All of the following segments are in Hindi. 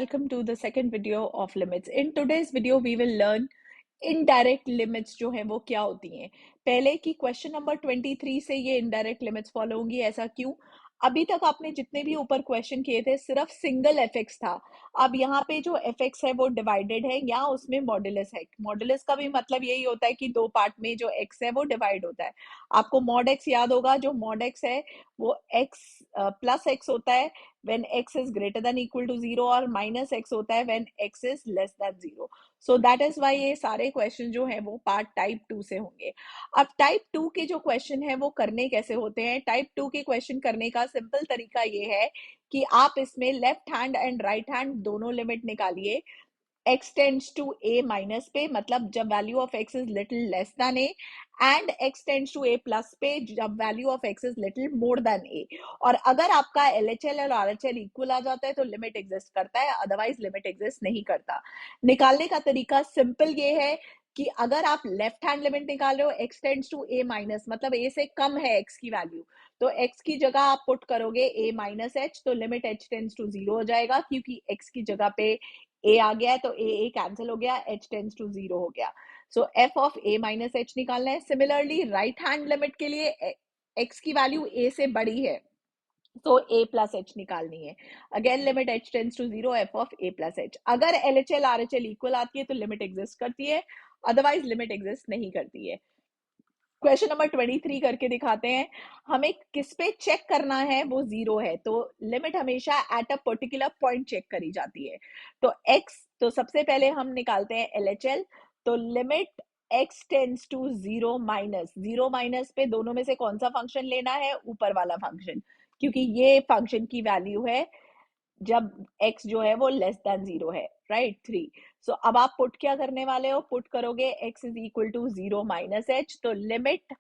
Welcome to the second video of limits. In today's video, we will learn indirect limits जो है वो क्या होती हैं। पहले की क्वेश्चन नंबर 23 से ये इनडायरेक्ट लिमिट्स फॉलो होंगी। ऐसा क्यों? अभी तक आपने जितने भी ऊपर क्वेश्चन किए थे सिर्फ सिंगल एफएक्स था। अब यहाँ पे जो एफएक्स है वो डिवाइडेड है या उसमें मॉडुलस है। मॉडुलस का भी मतलब यही होता है कि दो पार्ट में जो एक्स है वो डिवाइड होता है। आपको मॉड एक्स याद होगा। जो मॉड एक्स है वो एक्स प्लस एक्स होता है when x is greater than equal to zero, और माइनस एक्स होता है when x is less than zero. So that is why ये सारे क्वेश्चन जो है वो पार्ट टाइप 2 से होंगे। अब टाइप 2 के जो क्वेश्चन है वो करने कैसे होते हैं? टाइप 2 के क्वेश्चन करने का सिंपल तरीका ये है कि आप इसमें left hand and right hand दोनों लिमिट निकालिए। x tends to a minus पे, मतलब जब value of x is little less than a, and x tends to a plus पे जब value of x is little more than a। और अगर आपका LHL और RHL इक्वल आ जाता है तो लिमिट एग्जिस्ट करता है, अदरवाइज लिमिट एग्जिस्ट नहीं करता। निकालने का तरीका सिंपल ये है कि अगर आप लेफ्ट हैंड लिमिट निकाल रहे हो x tends to a minus, मतलब a से कम है x की वैल्यू, तो x की जगह आप पुट करोगे a माइनस एच, तो limit h tends to zero हो जाएगा क्योंकि x की जगह पे a आ गया है, तो a कैंसिल हो गया, h टेंड्स टू जीरो हो गया। सो f of a minus H निकालना है। सिमिलरली राइट हैंड लिमिट के लिए x की वैल्यू a से बड़ी है तो a प्लस एच निकालनी है। Again limit h tends to zero, f of a plus h. अगर LHL RHL इक्वल आती है तो लिमिट एग्जिस्ट करती है, अदरवाइज लिमिट एग्जिस्ट नहीं करती है। क्वेश्चन नंबर 23 करके दिखाते हैं। हमें किस पे चेक करना है? वो जीरो है, तो लिमिट हमेशा at a particular point check करी जाती है। तो x, तो सबसे पहले हम निकालते हैं LHL। तो limit x tends to zero minus, zero minus पे दोनों में से कौन सा फंक्शन लेना है? ऊपर वाला फंक्शन, क्योंकि ये फंक्शन की वैल्यू है जब x जो है वो लेस देन जीरो है, राइट? 3। सो अब आप पुट क्या करने वाले हो? पुट करोगे x is equal to zero minus H, तो limit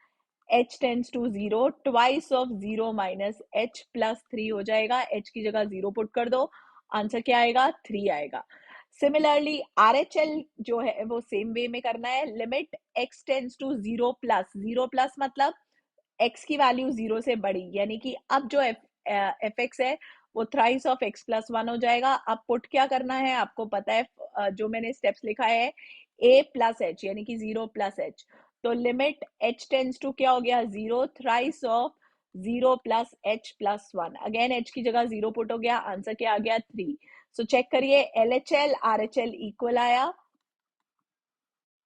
h tends to zero, twice of zero minus h plus 3 हो जाएगा। h की जगह जीरो पुट कर दो, आंसर क्या आएगा? 3 आएगा। सिमिलरली RHL जो है वो सेम वे में करना है। Limit x tends to zero plus, zero plus मतलब x की वैल्यू जीरो से बड़ी, यानी कि अब जो एफ एक्स है वो thrice of x plus one हो जाएगा। अब पुट क्या करना है आपको पता है, जो मैंने स्टेप्स लिखा है, a प्लस एच यानी कि जीरो प्लस एच। तो लिमिट h टेंड्स टू क्या हो गया? Zero, thrice of zero plus H plus one. Again h की जगह जीरो पुट हो गया, आंसर क्या आ गया? 3। सो चेक करिए, LHL RHL इक्वल आया,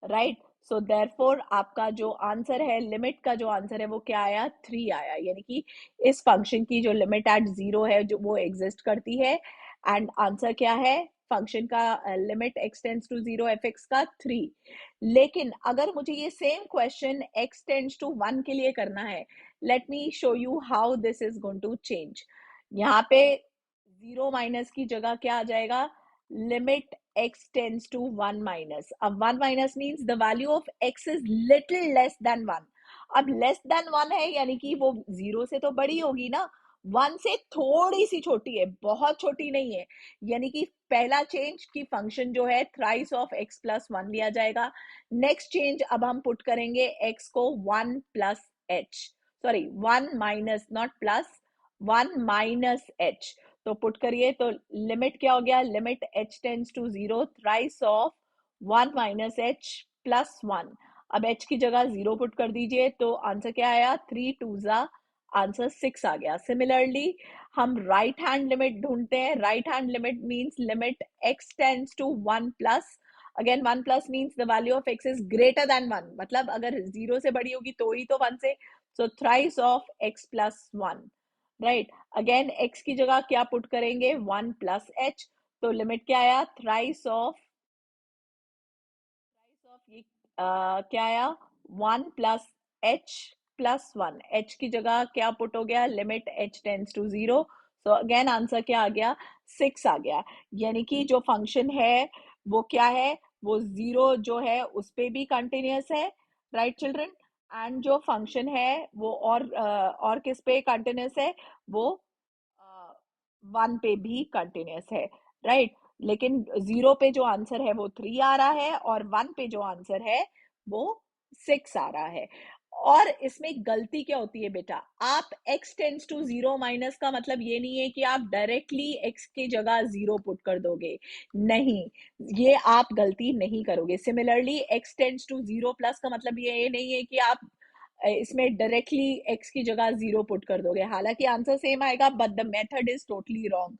राइट? सो देयरफॉर आपका जो आंसर है, लिमिट का जो आंसर है वो क्या आया? 3 आया, यानी कि इस फंक्शन की जो लिमिट एट जीरो है जो वो एग्जिस्ट करती है। एंड आंसर क्या है? फंक्शन का limit x tends to zero f x का 3। लेकिन अगर मुझे ये same question x tends to 1 के लिए करना है, let me show you how this is going to change. यहाँ पे जीरो माइनस की जगह क्या आ जाएगा? Limit x tends to 1 minus. अब 1 minus means the value of x is little less than 1. अब less than 1 है यानी कि वो जीरो से तो बड़ी होगी ना, 1 से थोड़ी सी छोटी है, बहुत छोटी नहीं है। यानी कि पहला चेंज की फंक्शन जो है thrice of x plus one लिया जाएगा। नेक्स्ट चेंज अब हम पुट करेंगे x को 1 plus h, sorry 1 minus, not plus, 1 minus H. तो पुट करिए, तो लिमिट क्या हो गया? Limit h tends to zero, thrice of 1 minus h plus 1। अब h की जगह जीरो पुट कर दीजिए, तो आंसर क्या आया? 3 टू जा, आंसर 6 आ गया। सिमिलरली हम राइट हैंड लिमिट ढूंढते हैं। Right hand limit means limit x tends to 1 plus, again 1 plus means the value of x is greater than 1, मतलब अगर जीरो से बड़ी होगी तो ही तो 1 से। So thrice of x plus 1, right? Again x की जगह क्या पुट करेंगे? 1 प्लस एच, तो लिमिट क्या आया? थ्राइस ऑफ ये क्या आया? 1 प्लस एच प्लस 1। एच की जगह क्या पुट हो गया? Limit h tends to zero, so again answer क्या आ गया? 6 आ गया। यानी कि जो फंक्शन है वो क्या है? वो जीरो जो है उस पे भी कंटिन्यूस है, राइट चिल्ड्रन? एंड जो फंक्शन है वो और किस पे कंटिन्यूस है? वो 1 पे भी कंटिन्यूस है, राइट? लेकिन जीरो पे जो आंसर है वो 3 आ रहा है और 1 पे जो आंसर है वो 6 आ रहा है। और इसमें गलती क्या होती है बेटा, आप x टेंड्स टू 0 माइनस का मतलब ये नहीं है कि आप डायरेक्टली x की जगह 0 पुट कर दोगे, नहीं, ये आप गलती नहीं करोगे। Similarly x tends to 0 plus का मतलब ये नहीं है कि आप इसमें डायरेक्टली x की जगह 0 पुट कर दोगे, हालांकि आंसर सेम आएगा but the method is totally wrong.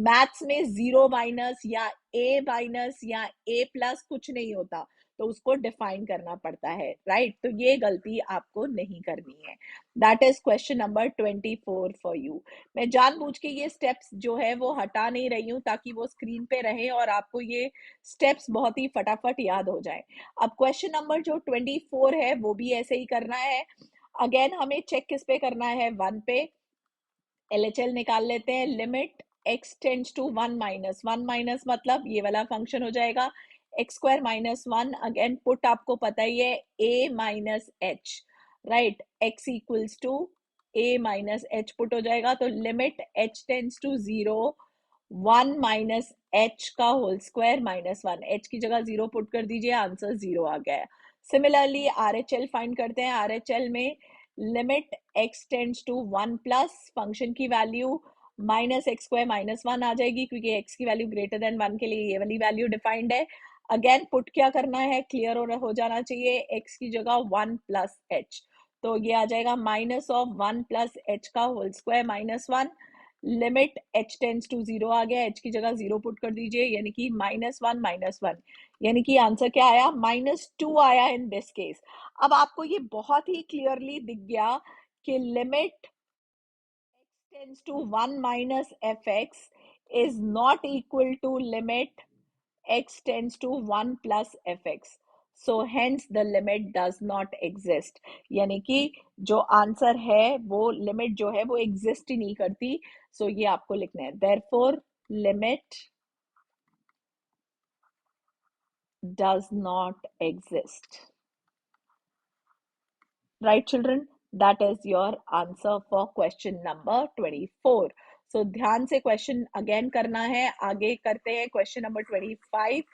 Maths में 0 माइनस या a माइनस या a प्लस कुछ नहीं होता, तो उसको डिफाइन करना पड़ता है, राइट? तो ये गलती आपको नहीं करनी है। That is question number 24 for you. मैं जानबूझ के ये स्टेप्स जो है वो हटा नहीं रही हूँ ताकि वो स्क्रीन पे रहे और आपको ये स्टेप्स बहुत ही फटाफट याद हो जाए। अब क्वेश्चन नंबर जो 24 है वो भी ऐसे ही करना है। अगेन हमें चेक किस पे करना है, 1 पे। LHL निकाल लेते हैं। Limit x tends to 1 minus, 1 minus मतलब ये वाला फंक्शन हो जाएगा x square minus 1। Again put आपको पता ही है a minus h, right? x equals to a minus h put हो जाएगा, तो limit h tends to 0 1 minus H का होल स्क्वायर माइनस 1, एच की जगह 0 पुट कर दीजिए, आंसर 0 आ गया है। सिमिलरली RHL फाइंड करते हैं। RHL में limit x tends to 1 plus function की value minus x square minus 1 आ जाएगी, क्योंकि x की वैल्यू ग्रेटर देन 1 के लिए ये वाली वैल्यू डिफाइंड है। अगेन पुट क्या करना है, क्लियर हो जाना चाहिए, x की जगह 1 प्लस एच, तो ये आ जाएगा माइनस ऑफ 1 प्लस एच का whole square minus 1। Limit h tends to 0 आ गया, h की जगह 0 पुट कर दीजिए, यानी कि माइनस वन, यानी कि आंसर क्या आया, -2 आया इन दिस केस। अब आपको ये बहुत ही क्लियरली दिख गया कि limit x tends to 1 minus f x is not equal to limit x tends to 1 plus fx, so hence the limit does not exist। यानी कि जो आंसर है वो लिमिट जो है वो एग्जिस्ट ही नहीं करती, सो ये आपको लिखना है, therefore limit does not exist। right children, that is your answer for question number 24। so ध्यान से क्वेश्चन अगेन करना है। आगे करते हैं क्वेश्चन नंबर 25।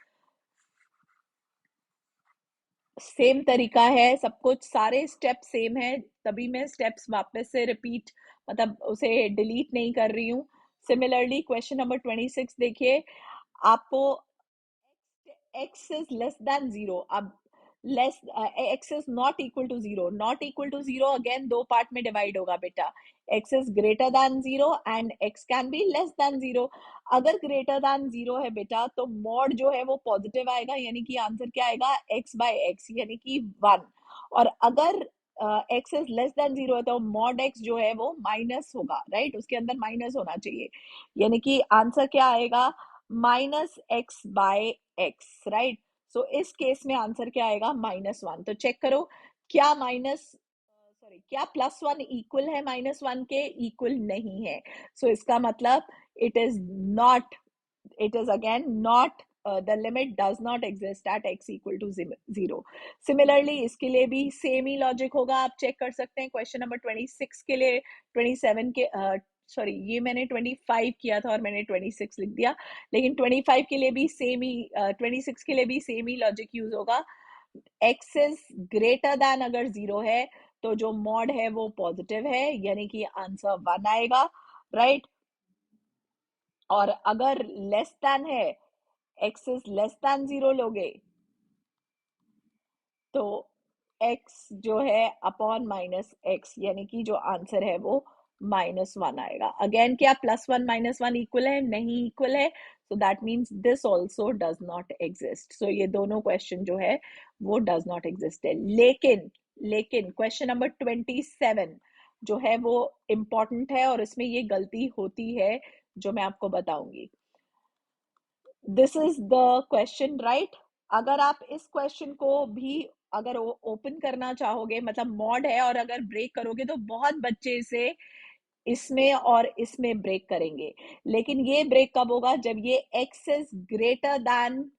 सेम तरीका है, सब कुछ सारे स्टेप सेम है, तभी मैं स्टेप्स वापस से रिपीट मतलब उसे डिलीट नहीं कर रही हूँ। सिमिलरली क्वेश्चन नंबर 26 देखिए, आपको x इज लेस देन 0, अब less x is not equal to 0, not equal to 0 again दो पार्ट में डिवाइड होगा बेटा, x is greater than 0 and x can be less than 0। अगर ग्रेटर देन 0 है बेटा तो मॉड जो है वो पॉजिटिव आएगा, यानी कि आंसर क्या आएगा, x बाय एक्स यानी कि 1। और अगर x इज लेस देन 0 है तो मॉड x जो है वो माइनस होगा, राइट? उसके अंदर माइनस होना चाहिए, यानी कि आंसर क्या आएगा, -x/x, राइट? सो इस केस में आंसर क्या आएगा, -1। तो चेक करो क्या क्या +1 इक्वल है -1 के, इक्वल नहीं है। सो इसका मतलब it is not, it is again not the limit does not exist at x equal to 0। Similarly इसके लिए भी सेम ही लॉजिक होगा, आप चेक कर सकते हैं। क्वेश्चन नंबर 26 के लिए 27 के सॉरी ये मैंने 25 किया था और मैंने 26 लिख दिया, लेकिन 25 के लिए भी सेम ही 26 के लिए भी सेम ही लॉजिक यूज होगा। x इज ग्रेटर देन अगर 0 है तो जो मॉड है वो पॉजिटिव है, यानी कि आंसर 1 आएगा, राइट? और अगर लेस देन है, x इज लेस देन 0 लोगे तो x जो है अपॉन -x, यानी कि जो आंसर है वो -1 आएगा। अगेन क्या +1 -1 इक्वल है, नहीं इक्वल है, so that means this also does not exist. So ये दोनों क्वेश्चन जो है वो डज नॉट एग्जिस्ट है। लेकिन क्वेश्चन नंबर 27 जो है वो इंपॉर्टेंट है और इसमें ये गलती होती है जो मैं आपको बताऊंगी। This is the question, right? अगर आप इस क्वेश्चन को भी अगर ओपन करना चाहोगे, मतलब मॉड है और अगर ब्रेक करोगे तो बहुत बच्चे इसे इसमें और इसमें ब्रेक करेंगे, लेकिन ये ब्रेक कब होगा, जब ये x is greater than,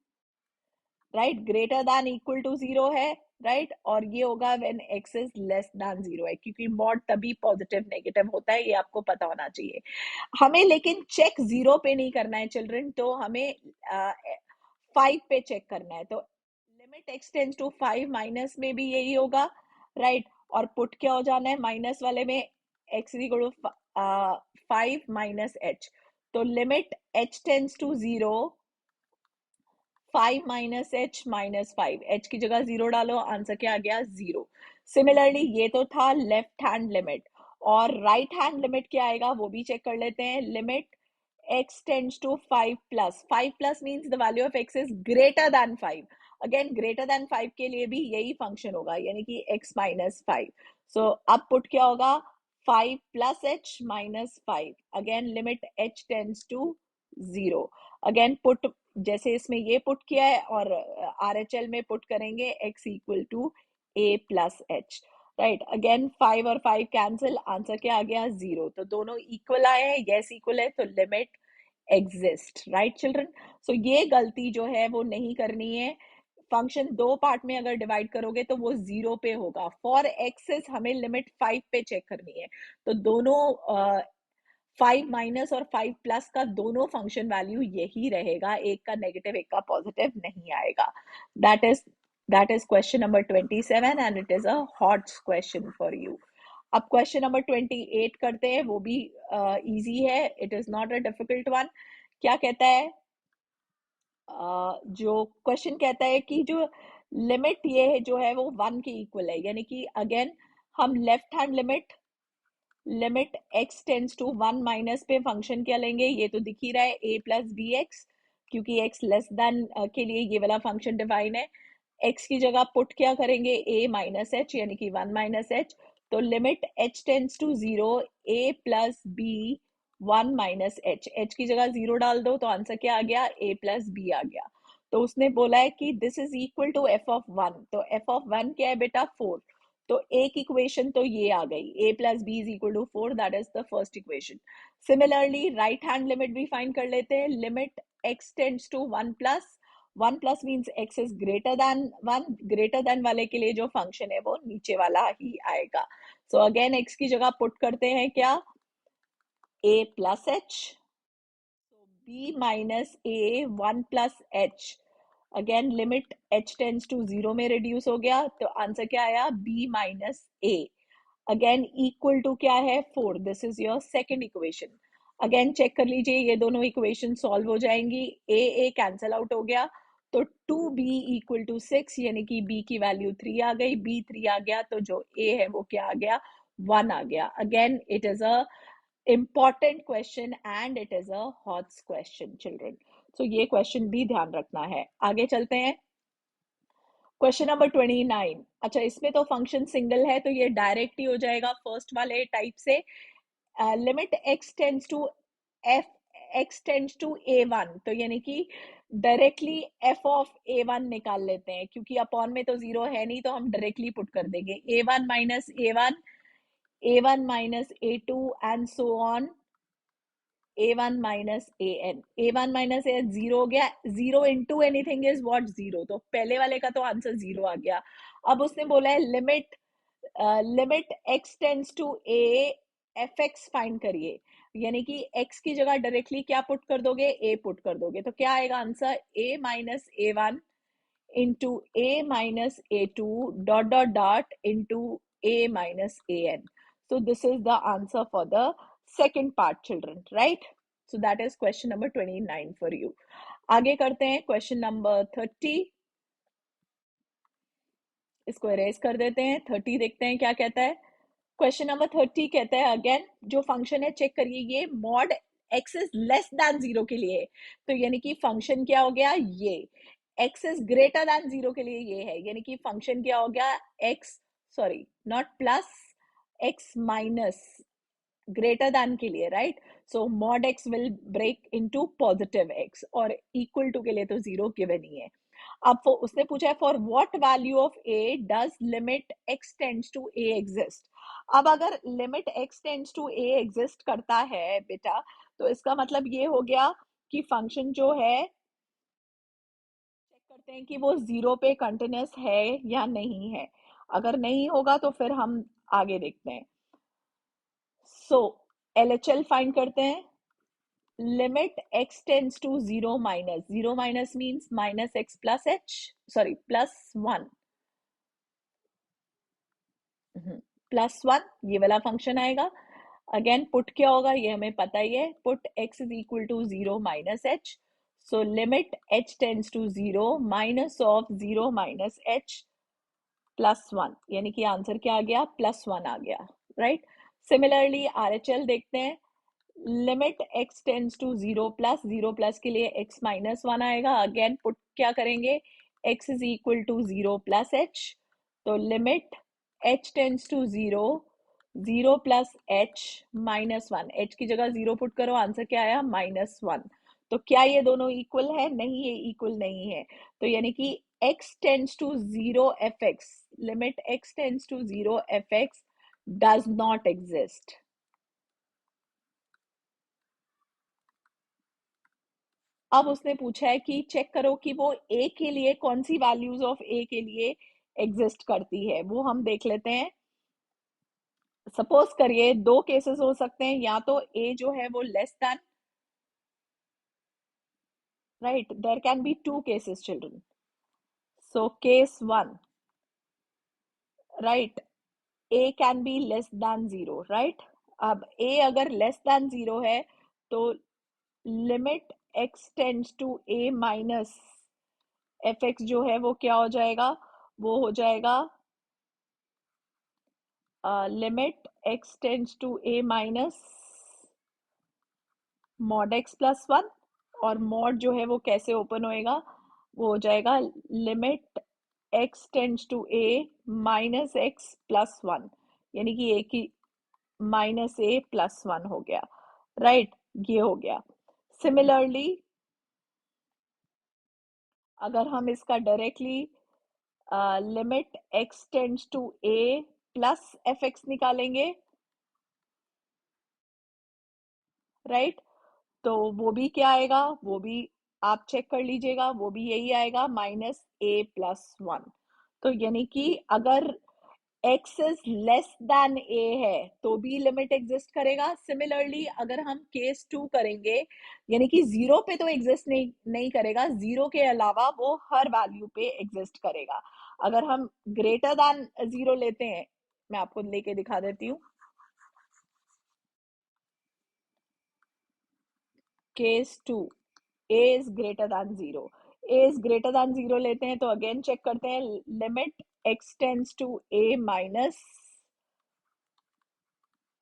right, greater than equal to 0 है, राइट? और ये होगा when x is less than 0 है, क्योंकि मॉड तभी पॉजिटिव नेगेटिव होता है, ये आपको पता होना चाहिए। हमें लेकिन चेक 0 पे नहीं करना है चिल्ड्रन, तो हमें 5 पे चेक करना है। तो limit x tends to 5 minus में भी यही होगा, राइट? और पुट क्या हो जाना है माइनस वाले में, x is equal to 5 minus H, तो limit h tends to 0, 5 minus h minus 5, h की जगह 0 डालो, आंसर क्या आ गया 0। सिमिलरली ये तो था लेफ्ट हैंड लिमिट, और राइट हैंड लिमिट क्या आएगा वो भी चेक कर लेते हैं। Limit x tends to 5 plus, 5 plus means the value of x is greater than 5, again greater than 5 के लिए भी यही फंक्शन होगा, यानी कि x माइनस 5। सो अब पुट क्या होगा 5 plus h minus 5, again limit h tends to 0, again put जैसे इसमें ये पुट किया है और RHL में पुट करेंगे x equal to a plus h, right. Again 5 और 5 कैंसिल, आंसर क्या आ गया 0, तो दोनों इक्वल आए हैं, यस इक्वल है, तो लिमिट एग्जिस्ट, राइट चिल्ड्रन। सो ये गलती जो है वो नहीं करनी है। फंक्शन दो पार्ट में अगर डिवाइड करोगे तो वो 0 पे होगा। फॉर एक्सेस हमें लिमिट 5 पे चेक करनी है, तो दोनों 5 माइनस और 5 प्लस का दोनों फंक्शन वैल्यू यही रहेगा, एक का नेगेटिव एक का पॉजिटिव नहीं आएगा। That is question number 27 and it is a hot question for you. अब क्वेश्चन नंबर 28 करते हैं, वो भी इजी है, it is not a difficult one. क्या कहता है, जो क्वेश्चन कहता है कि जो लिमिट ये है जो है वो 1 के इक्वल है, यानी कि अगेन हम left hand limit x tends to 1 minus पे फंक्शन क्या लेंगे, ये तो दिख ही रहा है a प्लस बी एक्स, क्योंकि x लेस देन के लिए ये वाला फंक्शन डिफाइन है। x की जगह पुट क्या करेंगे a माइनस एच, यानी कि 1 माइनस एच, तो limit h tends to 0 a plus b 1 minus h, h की जगह 0 डाल दो तो आंसर क्या आ गया a प्लस बी आ गया। तो उसने बोला है कि this is equal to f of 1, तो f ऑफ 1 क्या है बेटा 4, तो एक इक्वेशन तो ये आ गई, a plus b is equal to 4, that is the first equation. Similarly right hand limit भी फाइंड कर लेते हैं। Limit x tends to 1 plus, 1 plus means x is greater than 1, greater than वाले के लिए जो फंक्शन है वो नीचे वाला ही आएगा। सो अगेन x की जगह पुट करते हैं क्या a plus h, b minus a 1 plus h, again limit h tends to 0 में रिड्यूस हो गया, तो आंसर क्या आया b minus a, again equal to क्या है 4, this is your second equation. Again check कर लीजिए, ये दोनों इक्वेशन सॉल्व हो जाएंगी, a कैंसल आउट हो गया, तो 2b इक्वल टू 6, यानी कि b की वैल्यू 3 आ गई, b 3 आ गया तो जो a है वो क्या आ गया 1 आ गया। Again it is a important question and it is a hot question children, so ये क्वेश्चन भी ध्यान रखना है। आगे चलते हैं, क्वेश्चन नंबर 29। अच्छा इसमें तो फंक्शन सिंगल है तो ये डायरेक्ट ही हो जाएगा फर्स्ट वाले टाइप से। Limit x tends to f, x tends to a1, तो यानी कि डायरेक्टली f ऑफ a1 निकाल लेते हैं, क्योंकि अपॉन में तो जीरो है नहीं तो हम डायरेक्टली पुट कर देंगे a1 minus a1, a1 minus a2 and so on a1 minus an, a1 minus a zero हो गया, zero into anything is what zero, तो पहले वाले का तो आंसर जीरो आ गया। अब उसने बोला है limit x tends to a f x find करिए, यानी कि x की जगह डायरेक्टली क्या पुट कर दोगे a पुट कर दोगे, तो क्या आएगा answer a minus a1 into a minus a2 dot dot dot into a minus an. So this is the answer for the second part children, right? So that is question number 29 for you. आगे करते हैं क्वेश्चन नंबर 30, इसको इरेज कर देते हैं। 30 देखते हैं क्या कहता है। क्वेश्चन नंबर 30 कहता है अगेन जो फंक्शन है चेक करिए, ये mod x is less than 0 के लिए, तो यानी कि फंक्शन क्या हो गया ये, x इज ग्रेटर देन 0 के लिए ये है, यानी कि फंक्शन क्या हो गया x, sorry not plus, x minus greater than के लिए, right. So mod x will break into positive x, और इक्वल टू के लिए तो 0 गिवन ही है। अब उसने पूछा है for what value of a does limit x tends to a exist. अब अगर limit x tends to a exist करता है बेटा, तो इसका मतलब ये हो गया कि फंक्शन जो है चेक करते हैं कि वो 0 पे कंटिन्यूस है या नहीं है, अगर नहीं होगा तो फिर हम आगे देखते हैं। सो LHL फाइंड करते हैं। Limit x tends to 0 minus, 0 minus means minus x प्लस h, सॉरी प्लस 1, +1 ये वाला फंक्शन आएगा। अगेन पुट क्या होगा ये हमें पता ही है, put x is equal to 0 minus h, so limit h tends to 0 minus of 0 minus h +1, यानी कि आंसर क्या आ गया, +1 आ गया, राइट। सिमिलरली RHL देखते हैं, limit x tends to 0 plus 0 plus के लिए x माइनस 1 आएगा। अगेन पुट क्या करेंगे, x is equal to 0 plus h, तो limit h tends to 0 0 plus h minus 1, h की जगह 0 पुट करो, आंसर क्या आया, -1। तो क्या ये दोनों इक्वल है, नहीं ये इक्वल नहीं है। तो यानी कि x tends to 0 fx, limit x tends to 0 fx does not exist. अब उसने पूछा है कि चेक करो कि वो a के लिए कौन सी वैल्यूज ऑफ a के लिए एग्जिस्ट करती है, वो हम देख लेते हैं। सपोज करिए दो केसेस हो सकते हैं, या तो a जो है वो less than, right, there can be two cases children, so case 1, right, a can be less than 0, right. अब a अगर लेस देन 0 है तो limit x tends to a minus fx जो है वो क्या हो जाएगा, वो हो जाएगा limit x tends to a minus mod x plus 1, और मॉड जो है वो कैसे ओपन होएगा, वो हो जाएगा limit x tends to a minus x plus 1, यानी कि a की माइनस a प्लस 1 हो गया, राइट, ये हो गया। सिमिलरली अगर हम इसका directly limit x tends to a plus fx निकालेंगे, राइट, तो वो भी क्या आएगा, वो भी आप चेक कर लीजिएगा, वो भी यही आएगा, -a+1। तो यानी कि अगर x is less than a है तो भी लिमिट एग्जिस्ट करेगा। सिमिलरली अगर हम केस 2 करेंगे, यानी कि 0 पे तो एग्जिस्ट नहीं करेगा, 0 के अलावा वो हर वैल्यू पे एग्जिस्ट करेगा। अगर हम ग्रेटर देन 0 लेते हैं, मैं आपको लेके दिखा देती हूँ, case 2, a is greater than 0, a is greater than 0 लेते हैं तो अगेन चेक करते हैं, limit x tends to a minus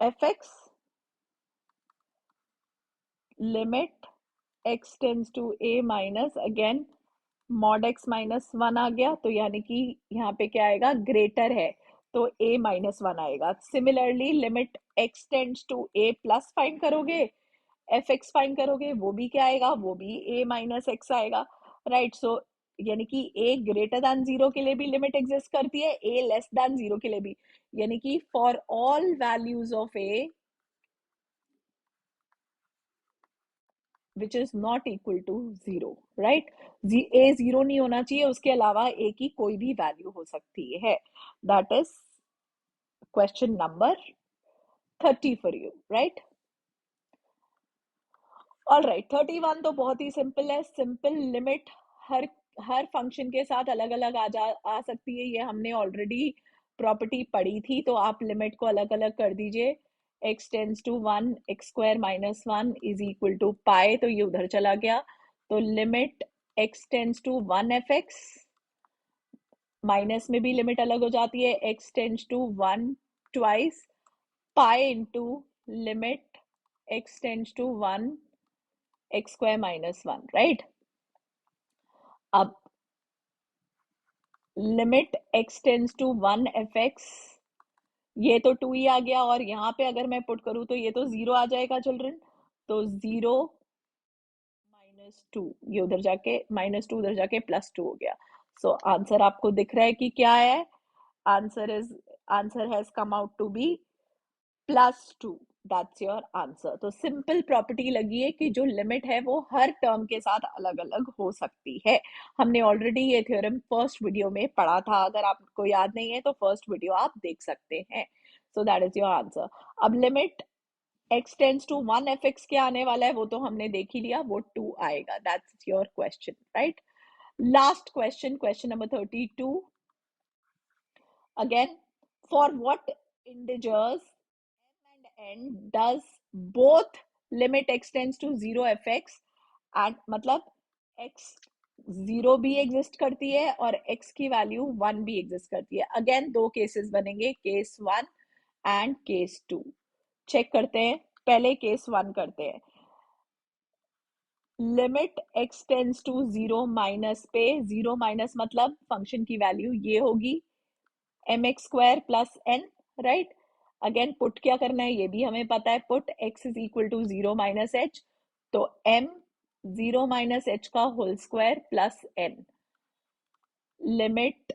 fx, limit x tends to a minus again mod x minus 1 आ गया, तो यानी कि यहाँ पे क्या आएगा, ग्रेटर है तो a माइनस 1 आएगा। Similarly limit x tends to a plus find करोगे, एफ एक्स फाइंड करोगे, वो भी क्या आएगा, वो भी a माइनस एक्स आएगा, राइट। सो यानी कि a ग्रेटर देन 0 के लिए भी लिमिट एग्जिस्ट करती है, a लेस देन 0 के लिए भी, यानी कि for all values of a which is not equal to 0, right, a 0 नहीं होना चाहिए, उसके अलावा a की कोई भी वैल्यू हो सकती है। That is question number 30 for you, right. All right, 31 तो बहुत ही सिंपल है, सिंपल लिमिट हर हर फंक्शन के साथ अलग अलग आ सकती है, ये हमने ऑलरेडी प्रॉपर्टी पढ़ी थी, तो आप लिमिट को अलग अलग कर दीजिए। x tends to 1 x square minus 1 is equal to pi, तो ये उधर चला गया, तो limit x tends to 1 f x, minus में भी लिमिट अलग हो जाती है, x tends to 1 twice pi into limit x tends to 1 x square minus 1, right. अब limit x tends to 1 f x, ये तो 2 ही आ गया, और यहाँ पे अगर मैं पुट करूँ तो ये तो 0 आ जाएगा चिल्ड्रन, तो 0 -2, ये उधर जाके -2 उधर जाके +2 हो गया। सो आंसर आपको दिख रहा है कि क्या है, answer has come out to be +2, that's your answer. तो सिंपल प्रॉपर्टी लगी है कि जो लिमिट है वो हर टर्म के साथ अलग अलग हो सकती है। हमने ऑलरेडी ये थ्योरम फर्स्ट वीडियो में पढ़ा था, अगर आपको याद नहीं है तो फर्स्ट वीडियो आप देख सकते हैं। So that is your answer. अब limit x tends to 1 f x क्या आने वाला है, वो तो हमने देख ही लिया, वो 2 आएगा, that's your question, right. Last question, question number 32, again for what integers m and n does both limit x tends to 0 fx and मतलब x 0 भी एग्जिस्ट करती है और x की वैल्यू 1 भी एग्जिस्ट करती है. अगेन दो केसेस बनेंगे, केस 1 एंड केस 2. चेक करते हैं, पहले केस 1 करते हैं. Limit x tends to 0 minus पे, 0 माइनस मतलब फंक्शन की वैल्यू ये होगी mx square plus n, right. Again put क्या करना है ये भी हमें पता है, put x is equal to 0 minus H, तो m 0 माइनस एच का whole square plus n. Limit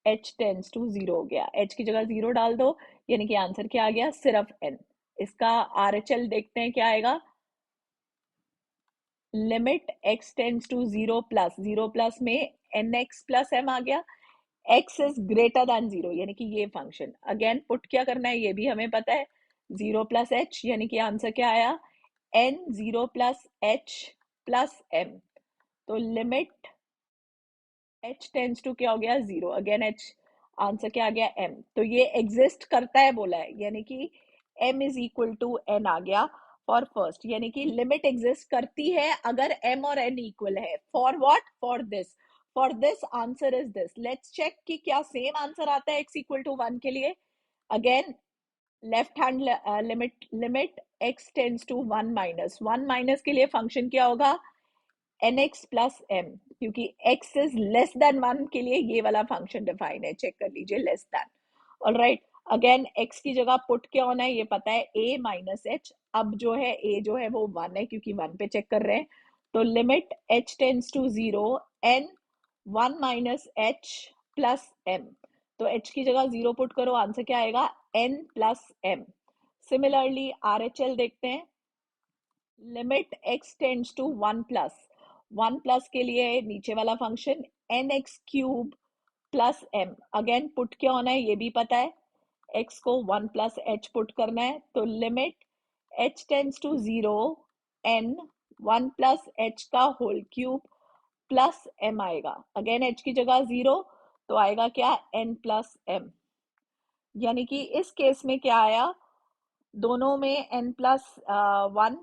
h tends to 0 हो गया, h की जगह 0 डाल दो, यानी कि आंसर क्या आ गया, सिर्फ n. इसका RHL देखते हैं क्या आएगा. Limit x tends to 0 plus, 0 plus में nx प्लस m आ गया, x इज ग्रेटर देन 0 यानी कि ये फंक्शन. अगेन पुट क्या करना है ये भी हमें पता है, 0 प्लस h यानी कि आंसर क्या आया, n 0 plus h plus m. तो लिमिट h टेंस टू क्या हो गया, 0. अगेन h आंसर क्या आ गया, m. तो ये एग्जिस्ट करता है बोला है, यानी कि m is equal to n आ गया फॉर फर्स्ट, यानी कि लिमिट एग्जिस्ट करती है अगर m और n इक्वल है. For what, for this answer is this. Let's check कि क्या सेम आंसर आता है x इक्वल टू 1 के लिए. Again left hand limit x tends to 1 minus, 1 minus के लिए फंक्शन क्या होगा, nx प्लस m, क्योंकि x इज लेस देन 1 के लिए ये वाला फंक्शन डिफाइन है. चेक कर लीजिए, less than. Alright, again x की जगह पुट क्या होना है ये पता है, a माइनस एच. अब जो है a जो है वो 1 है क्योंकि 1 पे चेक कर रहे हैं. तो limit h tends to 0 n 1 minus h plus m. तो h की जगह 0 पुट करो, आंसर क्या आएगा, n plus m. Similarly RHL देखते हैं. Limit x tends to 1 plus, 1 plus के लिए नीचे वाला function nx cube plus m. Again put क्या होना है ये भी पता है, x को 1 प्लस h पुट करना है. तो limit h tends to 0 n 1 plus h का होल क्यूब प्लस m आएगा. अगेन h की जगह 0 तो आएगा क्या, n प्लस m. यानी कि इस केस में क्या आया, दोनों में n प्लस 1,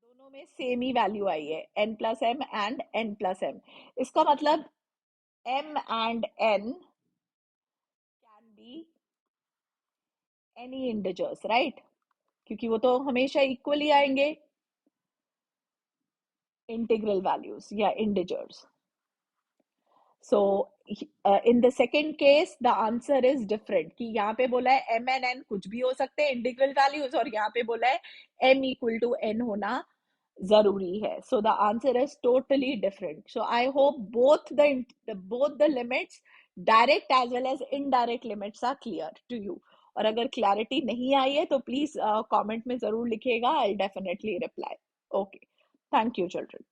दोनों में सेम ही वैल्यू आई है, n plus m and n plus m. इसका मतलब m and n can be any integers, right, क्योंकि वो तो हमेशा इक्वल ही आएंगे, इंटीग्रल वैल्यूज या integers. So in the second case the answer is different, कि यहाँ पे बोला है m एंड n कुछ भी हो सकते हैं इंटीग्रल वैल्यूज, और यहाँ पे बोला है m इक्वल टू n होना जरूरी है. So the answer is totally different. So I hope both the limits, direct as well as indirect limits are clear to you. और अगर क्लैरिटी नहीं आई है तो प्लीज कमेंट में जरूर लिखिएगा, I definitely reply. Okay, thank you children.